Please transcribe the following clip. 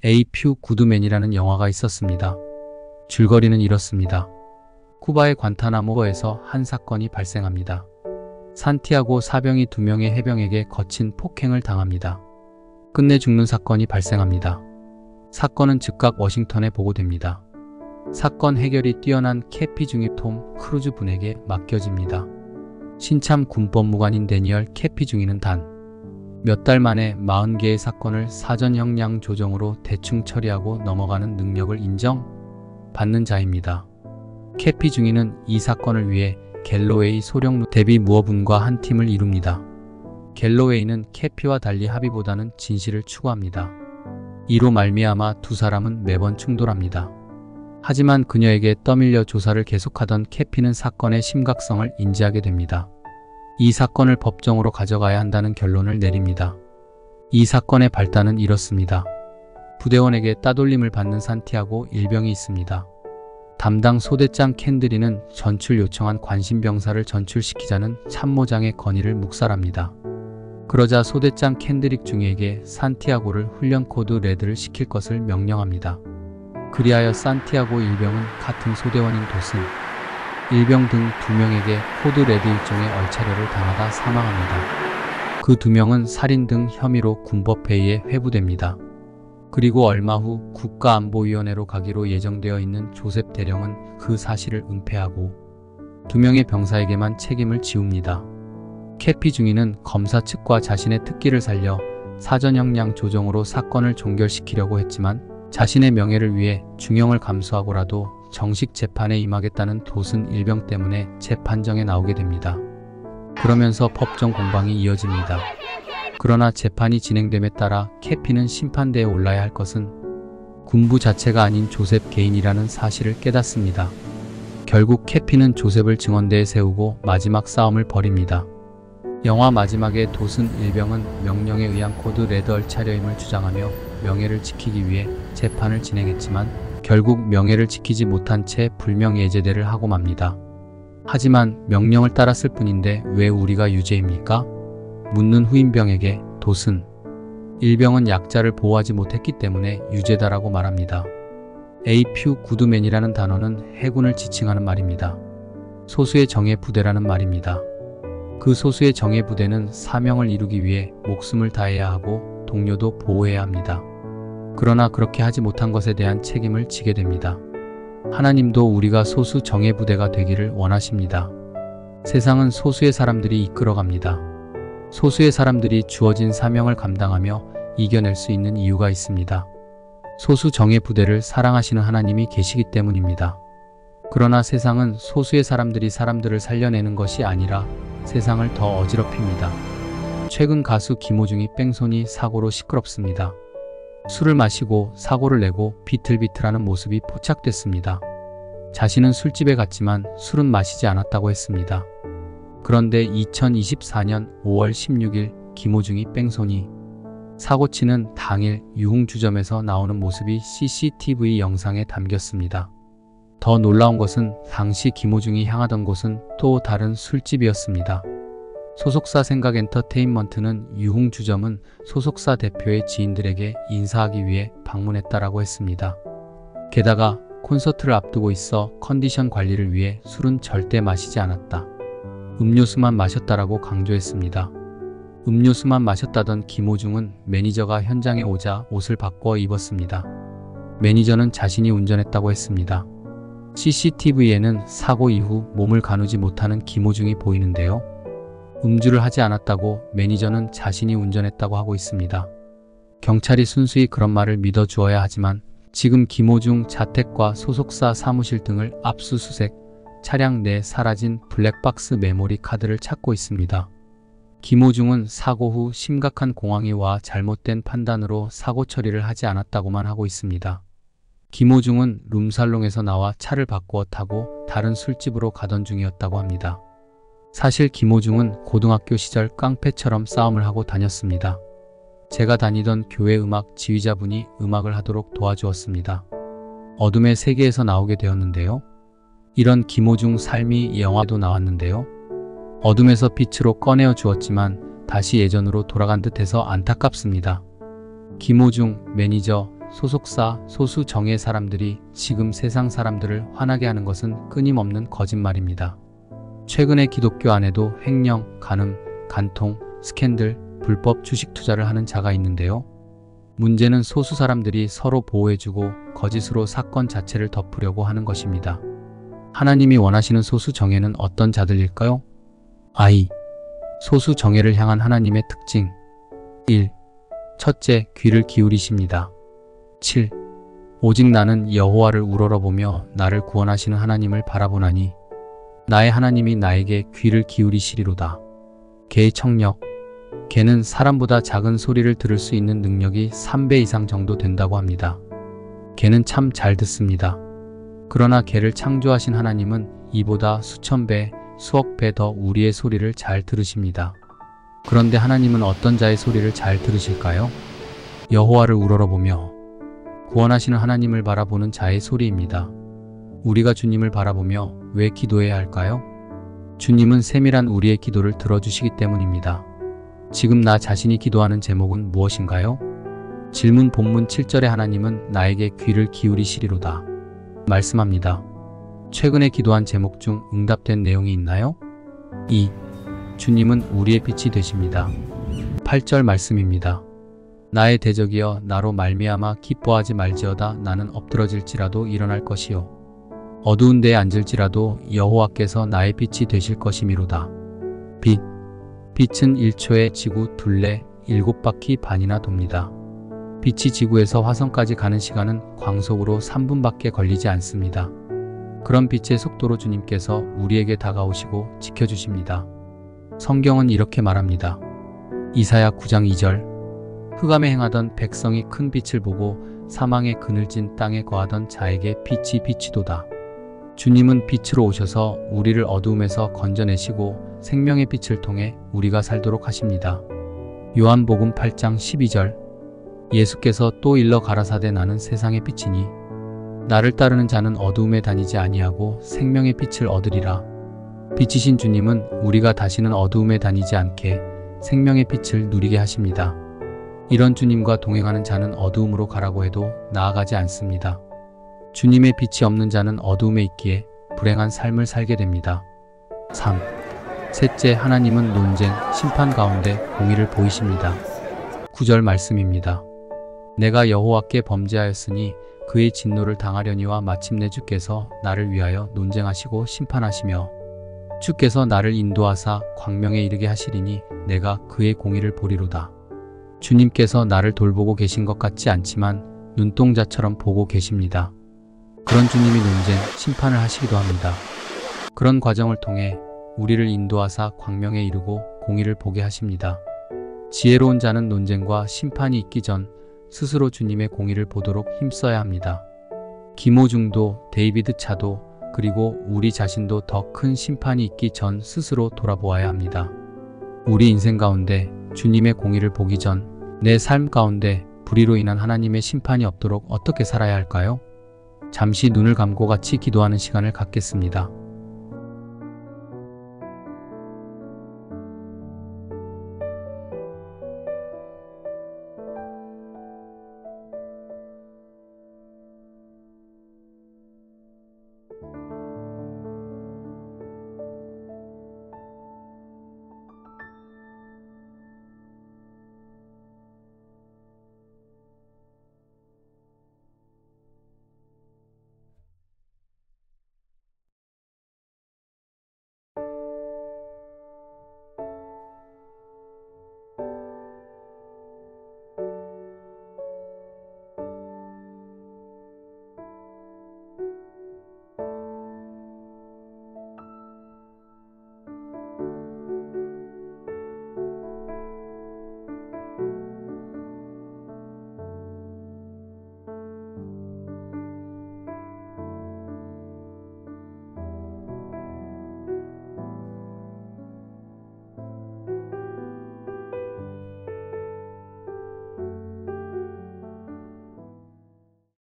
에이퓨 구드맨이라는 영화가 있었습니다. 줄거리는 이렇습니다. 쿠바의 관타나모에서 한 사건이 발생합니다. 산티아고 사병이 2명의 해병에게 거친 폭행을 당합니다. 끝내 죽는 사건이 발생합니다. 사건은 즉각 워싱턴에 보고됩니다. 사건 해결이 뛰어난 캐피 중尉 톰 크루즈 분에게 맡겨집니다. 신참 군법무관인 데니얼 캐피 중尉는 단 몇 달 만에 40개의 사건을 사전 형량 조정으로 대충 처리하고 넘어가는 능력을 인정받는 자입니다. 캐피 중尉는 이 사건을 위해 갤로웨이 소령 데비 무어분과 한 팀을 이룹니다. 갤로웨이는 캐피와 달리 합의보다는 진실을 추구합니다. 이로 말미암아 두 사람은 매번 충돌합니다. 하지만 그녀에게 떠밀려 조사를 계속하던 캐피는 사건의 심각성을 인지하게 됩니다. 이 사건을 법정으로 가져가야 한다는 결론을 내립니다. 이 사건의 발단은 이렇습니다. 부대원에게 따돌림을 받는 산티아고 일병이 있습니다. 담당 소대장 캔드리는 전출 요청한 관심병사를 전출시키자는 참모장의 건의를 묵살합니다. 그러자 소대장 캔드릭 중尉에게 산티아고를 훈련 코드 레드를 시킬 것을 명령합니다. 그리하여 산티아고 일병은 같은 소대원인 도슨, 일병 등 2명에게 코드 레드 일종의 얼차려를 당하다 사망합니다. 그 2명은 살인 등 혐의로 군법회의에 회부됩니다. 그리고 얼마 후 국가안보위원회로 가기로 예정되어 있는 조셉 대령은 그 사실을 은폐하고 2명의 병사에게만 책임을 지웁니다. 캐피 중尉는 검사 측과 자신의 특기를 살려 사전형량 조정으로 사건을 종결시키려고 했지만 자신의 명예를 위해 중형을 감수하고라도 정식 재판에 임하겠다는 도슨 일병 때문에 재판정에 나오게 됩니다. 그러면서 법정 공방이 이어집니다. 그러나 재판이 진행됨에 따라 캐피는 심판대에 올라야 할 것은 군부 자체가 아닌 조셉 개인이라는 사실을 깨닫습니다. 결국 캐피는 조셉을 증언대에 세우고 마지막 싸움을 벌입니다. 영화 마지막에 도슨 일병은 명령에 의한 코드 레드 얼차려임을 주장하며 명예를 지키기 위해 재판을 진행했지만 결국 명예를 지키지 못한 채 불명예제대를 하고 맙니다. 하지만 명령을 따랐을 뿐인데 왜 우리가 유죄입니까? 묻는 후임병에게 도슨 일병은 약자를 보호하지 못했기 때문에 유죄다라고 말합니다. 에이퓨 구드맨이라는 단어는 해군을 지칭하는 말입니다. 소수의 정예 부대라는 말입니다. 그 소수의 정예 부대는 사명을 이루기 위해 목숨을 다해야 하고 동료도 보호해야 합니다. 그러나 그렇게 하지 못한 것에 대한 책임을 지게 됩니다. 하나님도 우리가 소수 정예 부대가 되기를 원하십니다. 세상은 소수의 사람들이 이끌어갑니다. 소수의 사람들이 주어진 사명을 감당하며 이겨낼 수 있는 이유가 있습니다. 소수 정예 부대를 사랑하시는 하나님이 계시기 때문입니다. 그러나 세상은 소수의 사람들이 사람들을 살려내는 것이 아니라 세상을 더 어지럽힙니다. 최근 가수 김호중이 뺑소니 사고로 시끄럽습니다. 술을 마시고 사고를 내고 비틀비틀하는 모습이 포착됐습니다. 자신은 술집에 갔지만 술은 마시지 않았다고 했습니다. 그런데 2024년 5월 16일 김호중이 뺑소니 사고치는 당일 유흥주점에서 나오는 모습이 CCTV 영상에 담겼습니다. 더 놀라운 것은 당시 김호중이 향하던 곳은 또 다른 술집이었습니다. 소속사 생각엔터테인먼트는 유흥주점은 소속사 대표의 지인들에게 인사하기 위해 방문했다라고 했습니다. 게다가 콘서트를 앞두고 있어 컨디션 관리를 위해 술은 절대 마시지 않았다. 음료수만 마셨다라고 강조했습니다. 음료수만 마셨다던 김호중은 매니저가 현장에 오자 옷을 바꿔 입었습니다. 매니저는 자신이 운전했다고 했습니다. CCTV에는 사고 이후 몸을 가누지 못하는 김호중이 보이는데요. 음주를 하지 않았다고 매니저는 자신이 운전했다고 하고 있습니다. 경찰이 순수히 그런 말을 믿어주어야 하지만 지금 김호중 자택과 소속사 사무실 등을 압수수색, 차량 내 사라진 블랙박스 메모리 카드를 찾고 있습니다. 김호중은 사고 후 심각한 공황이 와 잘못된 판단으로 사고 처리를 하지 않았다고만 하고 있습니다. 김호중은 룸살롱에서 나와 차를 바꾸어 타고 다른 술집으로 가던 중이었다고 합니다. 사실 김호중은 고등학교 시절 깡패처럼 싸움을 하고 다녔습니다. 제가 다니던 교회 음악 지휘자분이 음악을 하도록 도와주었습니다. 어둠의 세계에서 나오게 되었는데요. 이런 김호중 삶이 영화도 나왔는데요. 어둠에서 빛으로 꺼내어 주었지만 다시 예전으로 돌아간 듯해서 안타깝습니다. 김호중, 매니저, 소속사, 소수 정예 사람들이 지금 세상 사람들을 화나게 하는 것은 끊임없는 거짓말입니다. 최근에 기독교 안에도 횡령, 간음, 간통, 스캔들, 불법 주식 투자를 하는 자가 있는데요. 문제는 소수 사람들이 서로 보호해주고 거짓으로 사건 자체를 덮으려고 하는 것입니다. 하나님이 원하시는 소수 정예는 어떤 자들일까요? I. 소수 정예를 향한 하나님의 특징. 1. 첫째, 귀를 기울이십니다. 7. 오직 나는 여호와를 우러러보며 나를 구원하시는 하나님을 바라보나니 나의 하나님이 나에게 귀를 기울이시리로다. 개의 청력. 개는 사람보다 작은 소리를 들을 수 있는 능력이 3배 이상 정도 된다고 합니다. 개는 참 잘 듣습니다. 그러나 개를 창조하신 하나님은 이보다 수천 배, 수억 배 더 우리의 소리를 잘 들으십니다. 그런데 하나님은 어떤 자의 소리를 잘 들으실까요? 여호와를 우러러보며 구원하시는 하나님을 바라보는 자의 소리입니다. 우리가 주님을 바라보며 왜 기도해야 할까요? 주님은 세밀한 우리의 기도를 들어주시기 때문입니다. 지금 나 자신이 기도하는 제목은 무엇인가요? 질문 본문 7절에 하나님은 나에게 귀를 기울이시리로다 말씀합니다. 최근에 기도한 제목 중 응답된 내용이 있나요? 2. 주님은 우리의 빛이 되십니다. 8절 말씀입니다. 나의 대적이여 나로 말미암아 기뻐하지 말지어다. 나는 엎드러질지라도 일어날 것이요 어두운 데에 앉을지라도 여호와께서 나의 빛이 되실 것이미로다. 빛. 빛은 1초에 지구 둘레 7바퀴 반이나 돕니다. 빛이 지구에서 화성까지 가는 시간은 광속으로 3분밖에 걸리지 않습니다. 그런 빛의 속도로 주님께서 우리에게 다가오시고 지켜주십니다. 성경은 이렇게 말합니다. 이사야 9장 2절. 흑암에 행하던 백성이 큰 빛을 보고 사망의 그늘진 땅에 거하던 자에게 빛이 비치도다. 주님은 빛으로 오셔서 우리를 어두움에서 건져내시고 생명의 빛을 통해 우리가 살도록 하십니다. 요한복음 8장 12절. 예수께서 또 일러 가라사대 나는 세상의 빛이니 나를 따르는 자는 어두움에 다니지 아니하고 생명의 빛을 얻으리라. 빛이신 주님은 우리가 다시는 어두움에 다니지 않게 생명의 빛을 누리게 하십니다. 이런 주님과 동행하는 자는 어두움으로 가라고 해도 나아가지 않습니다. 주님의 빛이 없는 자는 어두움에 있기에 불행한 삶을 살게 됩니다. 3. 셋째, 하나님은 논쟁, 심판 가운데 공의를 보이십니다. 9절 말씀입니다. 내가 여호와께 범죄하였으니 그의 진노를 당하려니와 마침내 주께서 나를 위하여 논쟁하시고 심판하시며 주께서 나를 인도하사 광명에 이르게 하시리니 내가 그의 공의를 보리로다. 주님께서 나를 돌보고 계신 것 같지 않지만 눈동자처럼 보고 계십니다. 그런 주님이 논쟁, 심판을 하시기도 합니다. 그런 과정을 통해 우리를 인도하사 광명에 이르고 공의를 보게 하십니다. 지혜로운 자는 논쟁과 심판이 있기 전 스스로 주님의 공의를 보도록 힘써야 합니다. 김호중도, 데이비드 차도, 그리고 우리 자신도 더 큰 심판이 있기 전 스스로 돌아보아야 합니다. 우리 인생 가운데 주님의 공의를 보기 전 내 삶 가운데 불의로 인한 하나님의 심판이 없도록 어떻게 살아야 할까요? 잠시 눈을 감고 같이 기도하는 시간을 갖겠습니다.